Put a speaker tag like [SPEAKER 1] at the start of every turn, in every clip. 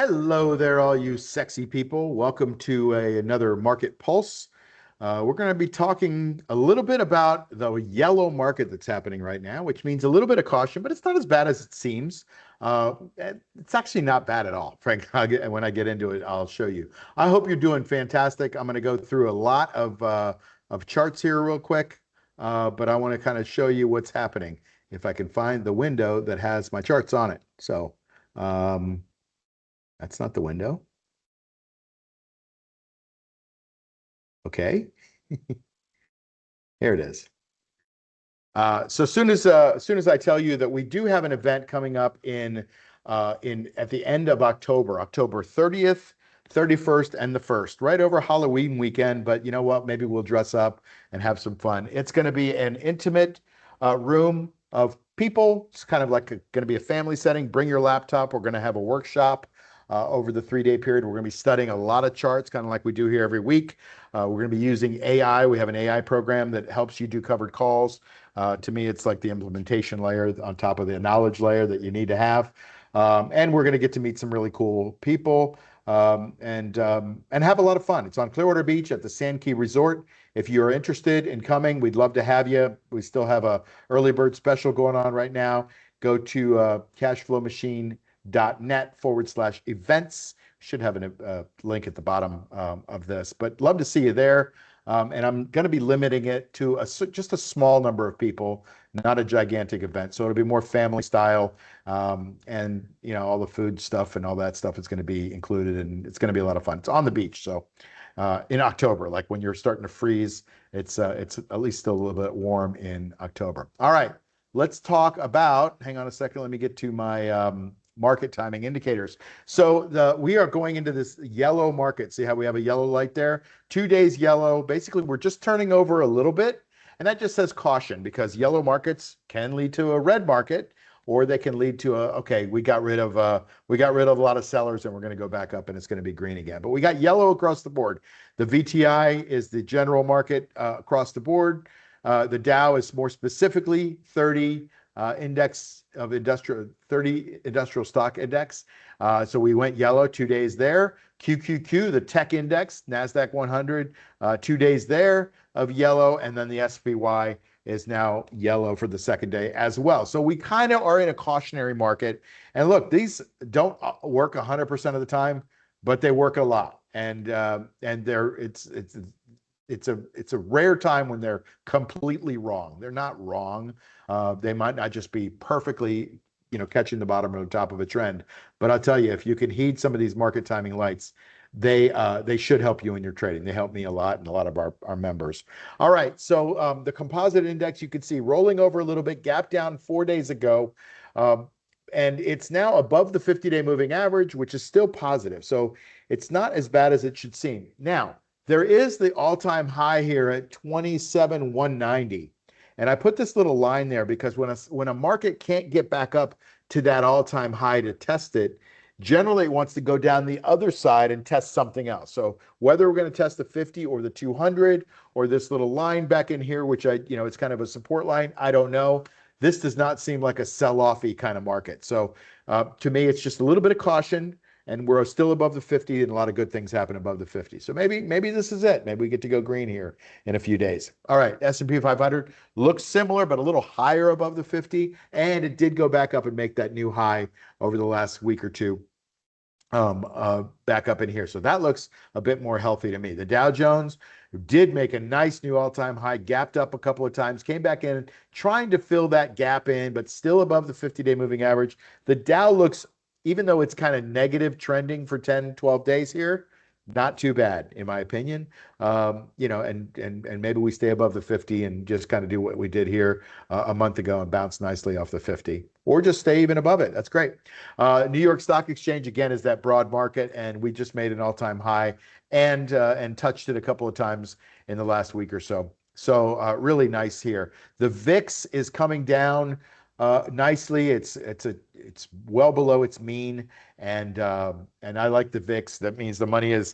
[SPEAKER 1] Hello there, all you sexy people. Welcome to another Market Pulse. We're going to be talking a little bit about the yellow market that's happening right now, which means a little bit of caution, but it's not as bad as it seems. It's actually not bad at all, Frank. When I get into it, I'll show you. I hope you're doing fantastic. I'm going to go through a lot of charts here real quick, but I want to kind of show you what's happening if I can find the window that has my charts on it. So. That's not the window. Okay, here it is. So as soon as I tell you that we do have an event coming up in at the end of October, October 30th, 31st, and the 1st, right over Halloween weekend. But you know what? Maybe we'll dress up and have some fun. It's going to be an intimate room of people. It's kind of like going to be a family setting. Bring your laptop. We're going to have a workshop. Over the 3-day period, we're going to be studying a lot of charts, kind of like we do here every week. We're going to be using AI. We have an AI program that helps you do covered calls. To me, it's like the implementation layer on top of the knowledge layer that you need to have. And we're going to get to meet some really cool people and have a lot of fun. It's on Clearwater Beach at the Sand Key Resort. If you're interested in coming, we'd love to have you. We still have a early bird special going on right now. Go to cashflowmachine.net/events. Should have a link at the bottom of this, but love to see you there. And I'm going to be limiting it to just a small number of people, not a gigantic event. So it'll be more family style. And, you know, all the food stuff and all that stuff is going to be included, and it's going to be a lot of fun. It's on the beach. So in October, like when you're starting to freeze, it's at least still a little bit warm in October. All right. Let's talk about, hang on a second, let me get to my market timing indicators. So we are going into this yellow market. See how we have a yellow light there? 2 days yellow. Basically, we're just turning over a little bit. And that just says caution, because yellow markets can lead to a red market, or they can lead to okay, we got rid of a lot of sellers and we're going to go back up and it's going to be green again. But we got yellow across the board. The VTI is the general market across the board. The Dow is more specifically 30 index of industrial 30 industrial stock index. So we went yellow 2 days there. QQQ, the tech index, NASDAQ 100, 2 days there of yellow. And then the SPY is now yellow for the second day as well. So we kind of are in a cautionary market. And look, these don't work 100% of the time, but they work a lot. And it's a rare time when they're completely wrong. They're not wrong. They might not just be perfectly, catching the bottom or the top of a trend. But I'll tell you, if you can heed some of these market timing lights, they should help you in your trading. They help me a lot and a lot of our members. All right, so the composite index, you can see rolling over a little bit, gap down 4 days ago. And it's now above the 50-day moving average, which is still positive. So it's not as bad as it should seem. Now, there is the all-time high here at 27,190. And I put this little line there because when a market can't get back up to that all-time high to test it, generally it wants to go down the other side and test something else. So whether we're going to test the 50 or the 200 or this little line back in here, which it's kind of a support line, I don't know. This does not seem like a sell-offy kind of market. So to me, it's just a little bit of caution. And we're still above the 50, and a lot of good things happen above the 50. So maybe this is it. Maybe we get to go green here in a few days. All right, S&P 500 looks similar, but a little higher above the 50, and it did go back up and make that new high over the last week or two back up in here. So that looks a bit more healthy to me. The Dow Jones did make a nice new all-time high, gapped up a couple of times, came back in, trying to fill that gap in, but still above the 50-day moving average. The Dow looks, even though it's kind of negative trending for 10, 12 days here, not too bad, in my opinion. And maybe we stay above the 50 and just kind of do what we did here a month ago and bounce nicely off the 50, or just stay even above it. That's great. New York Stock Exchange, again, is that broad market, and we just made an all-time high and touched it a couple of times in the last week or so. So really nice here. The VIX is coming down nicely. It's well below its mean, and I like the VIX. That means the money is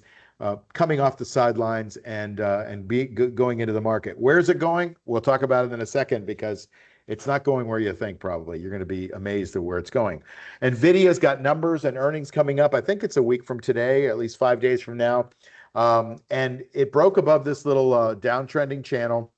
[SPEAKER 1] coming off the sidelines and going into the market. Where's it going? We'll talk about it in a second, because it's not going where you think probably. You're going to be amazed at where it's going. NVIDIA's got numbers and earnings coming up. I think it's a week from today, at least 5 days from now. And it broke above this little downtrending channel,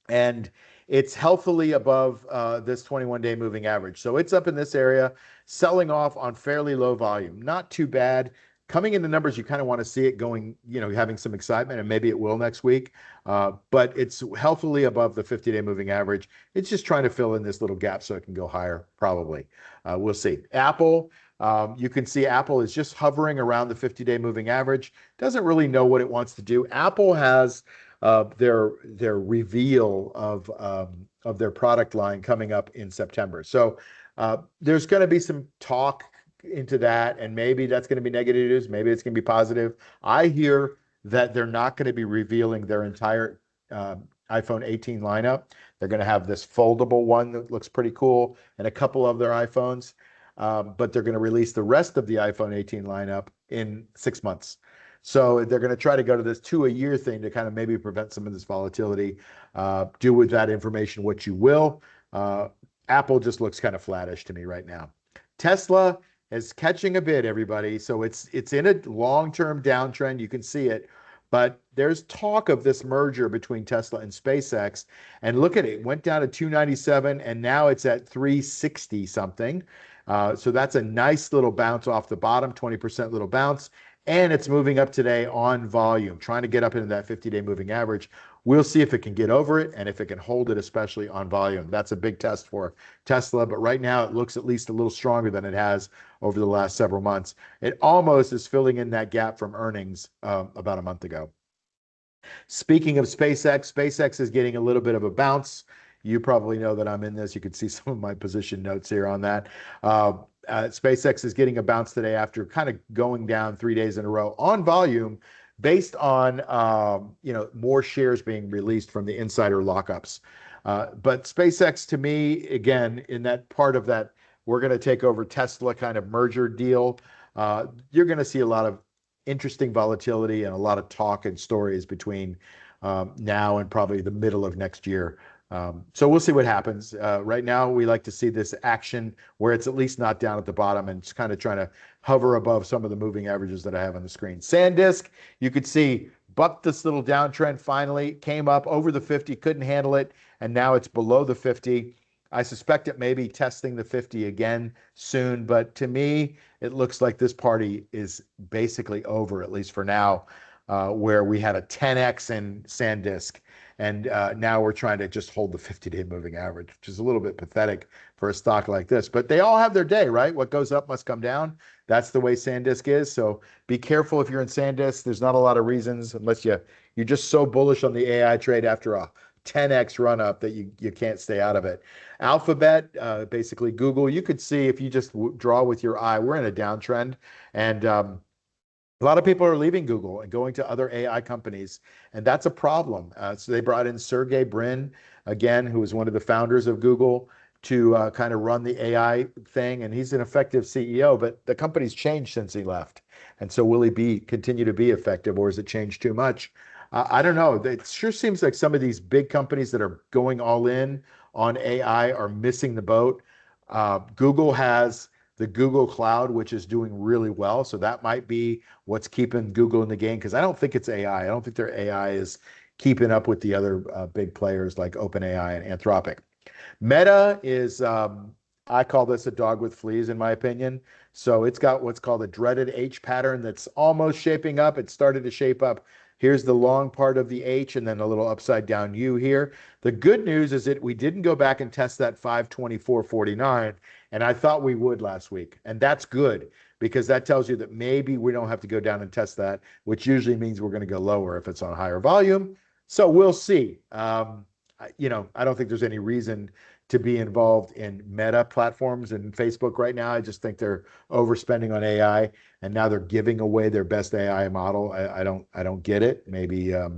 [SPEAKER 1] and it's healthily above this 21-day moving average. So it's up in this area, selling off on fairly low volume. Not too bad. Coming in the numbers, you kind of want to see it going, having some excitement, and maybe it will next week. But it's healthily above the 50-day moving average. It's just trying to fill in this little gap so it can go higher, probably. We'll see. Apple, you can see Apple is just hovering around the 50-day moving average. Doesn't really know what it wants to do. Apple has their reveal of their product line coming up in September. So there's going to be some talk into that, and maybe that's going to be negative news. Maybe it's going to be positive. I hear that they're not going to be revealing their entire iPhone 18 lineup. They're going to have this foldable one that looks pretty cool and a couple of their iPhones, but they're going to release the rest of the iPhone 18 lineup in 6 months. So they're going to try to go to this 2-a-year thing to kind of maybe prevent some of this volatility. Do with that information what you will. Apple just looks kind of flattish to me right now. Tesla is catching a bid, everybody. So it's in a long-term downtrend. You can see it. But there's talk of this merger between Tesla and SpaceX. And look at it. It went down to 297, and now it's at 360 something. So that's a nice little bounce off the bottom, 20% little bounce. And it's moving up today on volume, trying to get up into that 50-day moving average. We'll see if it can get over it and if it can hold it, especially on volume. That's a big test for Tesla, but right now it looks at least a little stronger than it has over the last several months. It almost is filling in that gap from earnings about a month ago. Speaking of SpaceX, SpaceX is getting a little bit of a bounce. You probably know that I'm in this. You can see some of my position notes here on that. SpaceX is getting a bounce today after kind of going down 3 days in a row on volume, based on more shares being released from the insider lockups. But SpaceX, to me, again, in that part of that, we're going to take over Tesla kind of merger deal. You're going to see a lot of interesting volatility and a lot of talk and stories between now and probably the middle of next year. So we'll see what happens. Right now, we like to see this action where it's at least not down at the bottom and it's kind of trying to hover above some of the moving averages that I have on the screen. SanDisk, you could see, bucked this little downtrend finally, came up over the 50, couldn't handle it, and now it's below the 50. I suspect it may be testing the 50 again soon, but to me, it looks like this party is basically over, at least for now, where we had a 10x in SanDisk. And now we're trying to just hold the 50-day moving average, which is a little bit pathetic for a stock like this. But they all have their day, right? What goes up must come down. That's the way SanDisk is. So be careful if you're in SanDisk. There's not a lot of reasons, unless you're just so bullish on the AI trade after a 10x run up that you can't stay out of it. Alphabet, basically Google, you could see if you just draw with your eye, we're in a downtrend. And a lot of people are leaving Google and going to other AI companies, and that's a problem. So they brought in Sergey Brin, again, who was one of the founders of Google, to kind of run the AI thing, and he's an effective CEO, but the company's changed since he left. And so will he continue to be effective, or has it changed too much? I don't know. It sure seems like some of these big companies that are going all in on AI are missing the boat. Google has the Google Cloud, which is doing really well. So that might be what's keeping Google in the game, because I don't think it's AI. I don't think their AI is keeping up with the other big players like OpenAI and Anthropic. Meta is, I call this a dog with fleas, in my opinion. So it's got what's called a dreaded H pattern that's almost shaping up. It started to shape up. Here's the long part of the H and then a little upside down U here. The good news is that we didn't go back and test that 524.49, and I thought we would last week. And that's good, because that tells you that maybe we don't have to go down and test that, which usually means we're going to go lower if it's on higher volume. So we'll see. I don't think there's any reason to be involved in Meta platforms and Facebook right now. I just think they're overspending on AI, and now they're giving away their best AI model. I don't get it. Maybe they're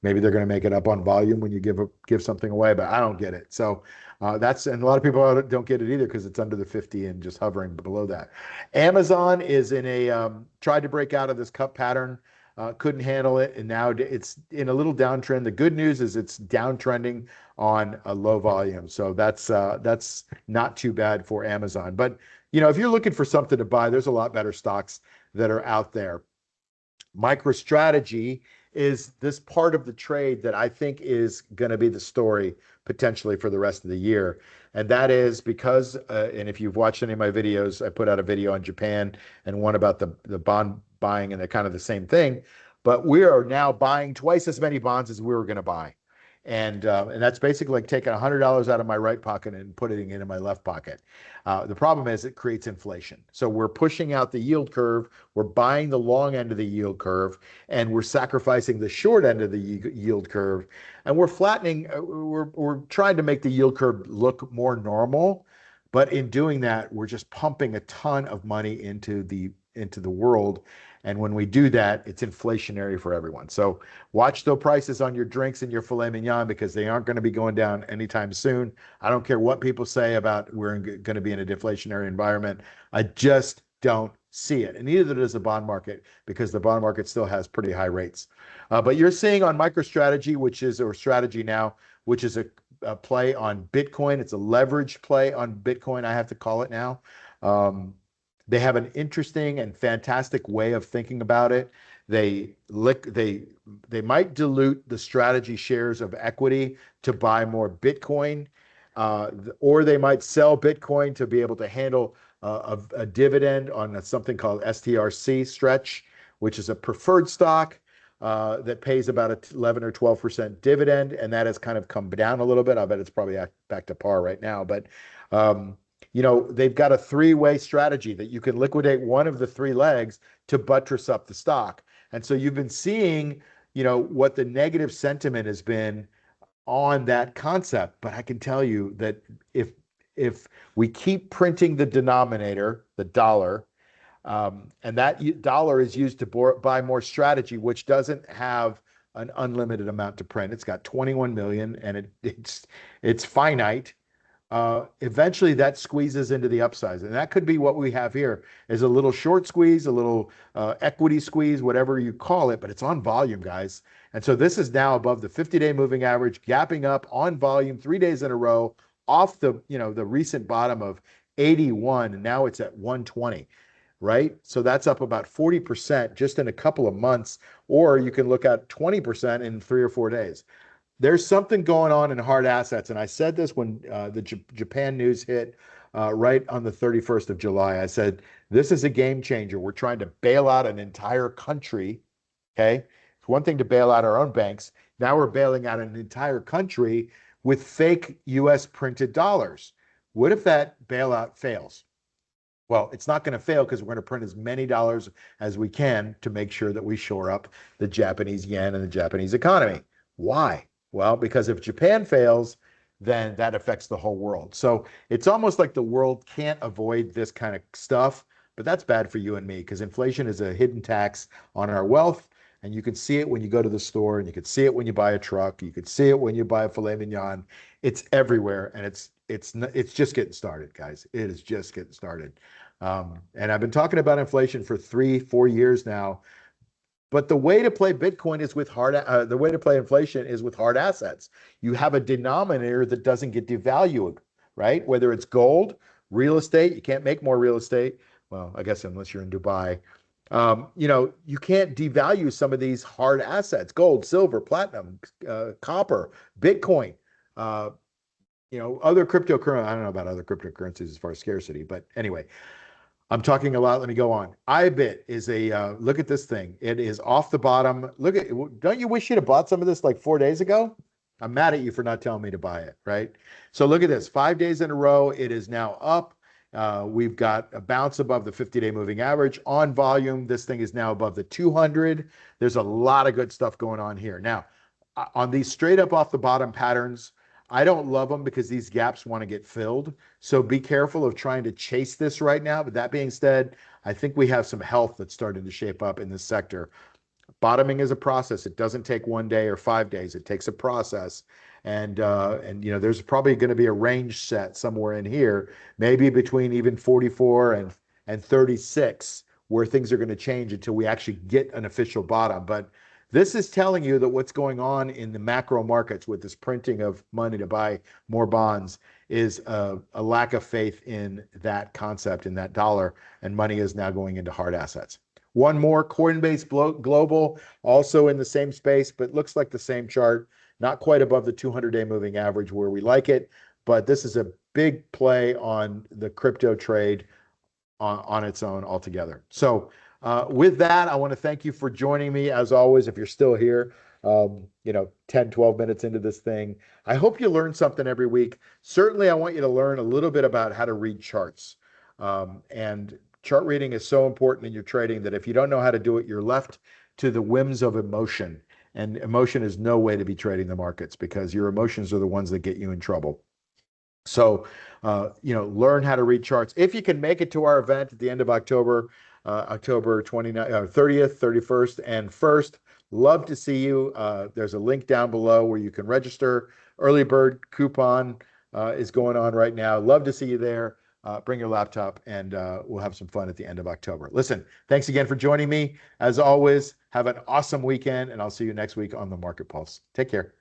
[SPEAKER 1] going to make it up on volume when you give something away, but I don't get it. So and a lot of people don't get it either, because it's under the 50 and just hovering below that. Amazon is in tried to break out of this cup pattern. Couldn't handle it, and now it's in a little downtrend. The good news is it's downtrending on a low volume. So that's not too bad for Amazon. But you know, if you're looking for something to buy, there's a lot better stocks that are out there. MicroStrategy is this part of the trade that I think is going to be the story potentially for the rest of the year. And that is because, and if you've watched any of my videos, I put out a video on Japan and one about the bond buying, and they're kind of the same thing. But we are now buying twice as many bonds as we were going to buy. And that's basically like taking $100 out of my right pocket and putting it in my left pocket. The problem is it creates inflation. So we're pushing out the yield curve, we're buying the long end of the yield curve, and we're sacrificing the short end of the yield curve. And we're flattening, we're trying to make the yield curve look more normal. But in doing that, we're just pumping a ton of money into the world. And when we do that, it's inflationary for everyone. So watch the prices on your drinks and your filet mignon, because they aren't going to be going down anytime soon. I don't care what people say about we're going to be in a deflationary environment. I just don't see it. And neither does the bond market, because the bond market still has pretty high rates. But you're seeing on MicroStrategy, or Strategy now, which is a play on Bitcoin. It's a leverage play on Bitcoin, I have to call it now. They have an interesting and fantastic way of thinking about it. They might dilute the strategy shares of equity to buy more Bitcoin, or they might sell Bitcoin to be able to handle a dividend on something called STRC Stretch, which is a preferred stock that pays about an 11 or 12% dividend, and that has kind of come down a little bit. I bet it's probably back to par right now, but you know, they've got a three-way strategy that you can liquidate one of the three legs to buttress up the stock. And so you've been seeing, you know, what the negative sentiment has been on that concept. But I can tell you that if we keep printing the denominator, the dollar, and that dollar is used to buy more strategy, which doesn't have an unlimited amount to print. It's got 21 million, and it's finite. Eventually that squeezes into the upsides. And that could be what we have here, is a little short squeeze, a little equity squeeze, whatever you call it, but it's on volume, guys. And so this is now above the 50-day moving average, gapping up on volume 3 days in a row off the recent bottom of 81, and now it's at 120, right? So that's up about 40% just in a couple of months, or you can look at 20% in 3 or 4 days. There's something going on in hard assets. And I said this when the Japan news hit right on the 31st of July. I said, this is a game changer. We're trying to bail out an entire country. Okay. It's one thing to bail out our own banks. Now we're bailing out an entire country with fake US printed dollars. What if that bailout fails? Well, it's not going to fail, because we're going to print as many dollars as we can to make sure that we shore up the Japanese yen and the Japanese economy. Why? Well, because if Japan fails, then that affects the whole world. So it's almost like the world can't avoid this kind of stuff, but that's bad for you and me, because inflation is a hidden tax on our wealth. And you can see it when you go to the store, and you can see it when you buy a truck. You can see it when you buy a filet mignon. It's everywhere, and it's just getting started, guys. It is just getting started. And I've been talking about inflation for 3-4 years now. But the way to play Bitcoin is with the way to play inflation is with hard assets. You have a denominator that doesn't get devalued, right? Whether it's gold, real estate, you can't make more real estate. Well, I guess unless you're in Dubai. You can't devalue some of these hard assets: gold, silver, platinum, copper, Bitcoin, other cryptocurrency. I don't know about other cryptocurrencies as far as scarcity, but anyway. I'm talking a lot. Let me go on. IBIT is look at this thing. It is off the bottom. Don't you wish you'd have bought some of this like 4 days ago? I'm mad at you for not telling me to buy it, right? So look at this. 5 days in a row, it is now up. We've got a bounce above the 50-day moving average. On volume, this thing is now above the 200. There's a lot of good stuff going on here. Now, on these straight up off the bottom patterns, I don't love them, because these gaps want to get filled. So be careful of trying to chase this right now. But that being said, I think we have some health that's starting to shape up in this sector. Bottoming is a process. It doesn't take 1 day or 5 days. It takes a process. And there's probably going to be a range set somewhere in here, maybe between even 44 and 36, where things are going to change until we actually get an official bottom. But This is telling you that what's going on in the macro markets with this printing of money to buy more bonds is a lack of faith in that concept, in that dollar, and money is now going into hard assets. One more, Coinbase Global, also in the same space, but looks like the same chart, not quite above the 200-day moving average where we like it, but this is a big play on the crypto trade on its own altogether. So with that, I want to thank you for joining me. As always, if you're still here, 10, 12 minutes into this thing, I hope you learn something every week. Certainly, I want you to learn a little bit about how to read charts. And chart reading is so important in your trading that if you don't know how to do it, you're left to the whims of emotion. And emotion is no way to be trading the markets because your emotions are the ones that get you in trouble. So, learn how to read charts. If you can make it to our event at the end of October, October 29th, 30th, 31st, and 1st, love to see you. There's a link down below where you can register. Early bird coupon is going on right now. Love to see you there. Bring your laptop and we'll have some fun at the end of October. Listen, thanks again for joining me. As always, have an awesome weekend and I'll see you next week on the Market Pulse. Take care.